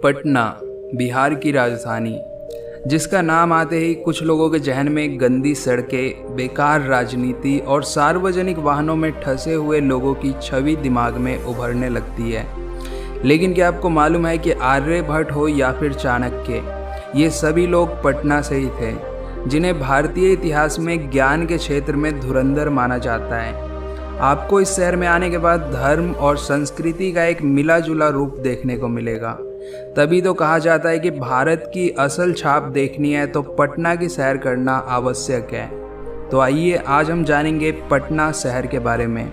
पटना, बिहार की राजधानी, जिसका नाम आते ही कुछ लोगों के जहन में गंदी सड़कें, बेकार राजनीति और सार्वजनिक वाहनों में ठसे हुए लोगों की छवि दिमाग में उभरने लगती है। लेकिन क्या आपको मालूम है कि आर्यभट्ट हो या फिर चाणक्य, ये सभी लोग पटना से ही थे, जिन्हें भारतीय इतिहास में ज्ञान के क्षेत्र में धुरंधर माना जाता है। आपको इस शहर में आने के बाद धर्म और संस्कृति का एक मिला जुला रूप देखने को मिलेगा। तभी तो कहा जाता है कि भारत की असल छाप देखनी है तो पटना की सैर करना आवश्यक है। तो आइए आज हम जानेंगे पटना शहर के बारे में।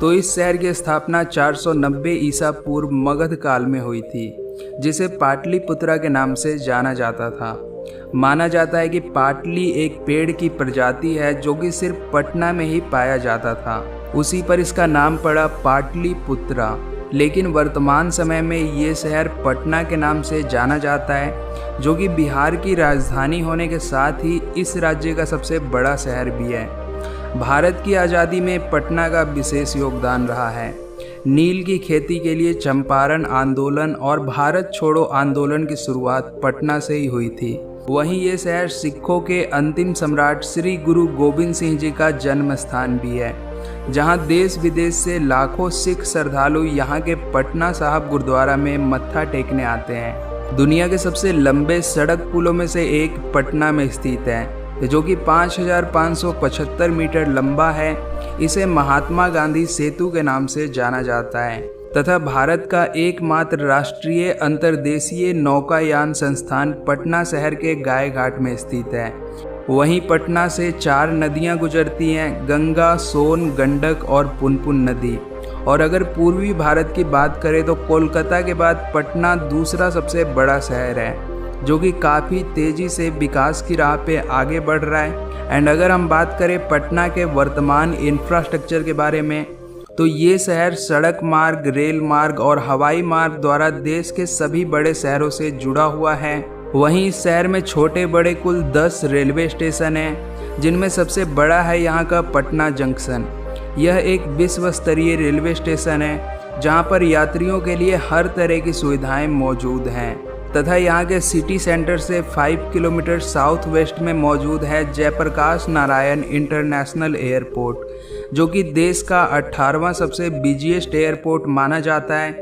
तो इस शहर की स्थापना 490 ईसा पूर्व मगध काल में हुई थी, जिसे पाटलिपुत्रा के नाम से जाना जाता था। माना जाता है कि पाटली एक पेड़ की प्रजाति है जो कि सिर्फ पटना में ही पाया जाता था। उसी पर इसका नाम पड़ा पाटलिपुत्रा। लेकिन वर्तमान समय में ये शहर पटना के नाम से जाना जाता है, जो कि बिहार की राजधानी होने के साथ ही इस राज्य का सबसे बड़ा शहर भी है। भारत की आज़ादी में पटना का विशेष योगदान रहा है। नील की खेती के लिए चंपारण आंदोलन और भारत छोड़ो आंदोलन की शुरुआत पटना से ही हुई थी। वहीं ये शहर सिखों के अंतिम सम्राट श्री गुरु गोविंद सिंह जी का जन्म स्थान भी है, जहां देश विदेश से लाखों सिख श्रद्धालु यहां के पटना साहिब गुरुद्वारा में मत्था टेकने आते हैं। दुनिया के सबसे लंबे सड़क पुलों में से एक पटना में स्थित है, जो कि 5575 मीटर लंबा है। इसे महात्मा गांधी सेतु के नाम से जाना जाता है तथा भारत का एकमात्र राष्ट्रीय अंतर्देशीय नौकायान संस्थान पटना शहर के गाय घाट में स्थित है। वहीं पटना से 4 नदियां गुजरती हैं, गंगा, सोन, गंडक और पुनपुन नदी। और अगर पूर्वी भारत की बात करें तो कोलकाता के बाद पटना दूसरा सबसे बड़ा शहर है, जो कि काफ़ी तेज़ी से विकास की राह पे आगे बढ़ रहा है। एंड अगर हम बात करें पटना के वर्तमान इंफ्रास्ट्रक्चर के बारे में, तो ये शहर सड़क मार्ग, रेल मार्ग और हवाई मार्ग द्वारा देश के सभी बड़े शहरों से जुड़ा हुआ है। वहीं इस शहर में छोटे बड़े कुल 10 रेलवे स्टेशन हैं, जिनमें सबसे बड़ा है यहाँ का पटना जंक्शन। यह एक विश्व स्तरीय रेलवे स्टेशन है, जहाँ पर यात्रियों के लिए हर तरह की सुविधाएं मौजूद हैं। तथा यहाँ के सिटी सेंटर से 5 किलोमीटर साउथ वेस्ट में मौजूद है जयप्रकाश नारायण इंटरनेशनल एयरपोर्ट, जो कि देश का 18वां सबसे बिजिएस्ट एयरपोर्ट माना जाता है।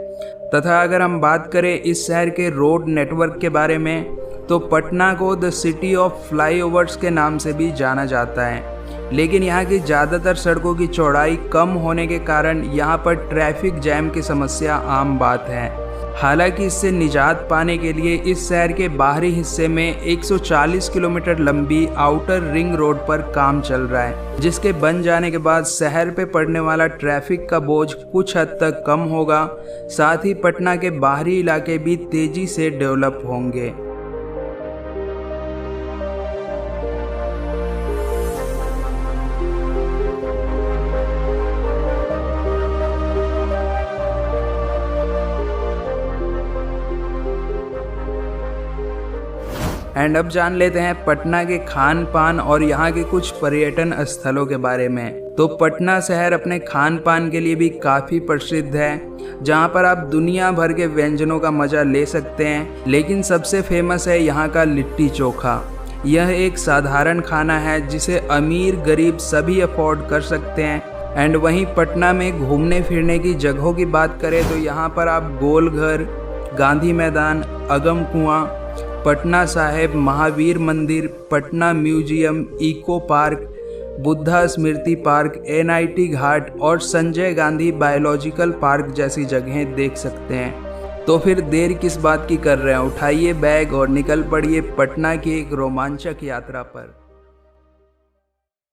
तथा अगर हम बात करें इस शहर के रोड नेटवर्क के बारे में, तो पटना को द सिटी ऑफ फ्लाईओवर्स के नाम से भी जाना जाता है। लेकिन यहाँ की ज़्यादातर सड़कों की चौड़ाई कम होने के कारण यहाँ पर ट्रैफिक जैम की समस्या आम बात है। हालांकि इससे निजात पाने के लिए इस शहर के बाहरी हिस्से में 140 किलोमीटर लंबी आउटर रिंग रोड पर काम चल रहा है, जिसके बन जाने के बाद शहर पे पड़ने वाला ट्रैफिक का बोझ कुछ हद तक कम होगा। साथ ही पटना के बाहरी इलाके भी तेजी से डेवलप होंगे। एंड अब जान लेते हैं पटना के खान पान और यहाँ के कुछ पर्यटन स्थलों के बारे में। तो पटना शहर अपने खान पान के लिए भी काफ़ी प्रसिद्ध है, जहाँ पर आप दुनिया भर के व्यंजनों का मज़ा ले सकते हैं। लेकिन सबसे फेमस है यहाँ का लिट्टी चोखा। यह एक साधारण खाना है जिसे अमीर गरीब सभी अफोर्ड कर सकते हैं। एंड वहीं पटना में घूमने फिरने की जगहों की बात करें तो यहाँ पर आप गोलघर, गांधी मैदान, अगम कुआं, Patna Sahib, Mahavir Mandir, Patna museum, eco park, Buddha Smriti park, NIT Ghat और संजय गांधी बायोलॉजिकल पार्क जैसी जगहें देख सकते हैं। तो फिर देर किस बात की कर रहे हैं, उठाइए बैग और निकल पड़िए पटना की एक रोमांचक यात्रा पर।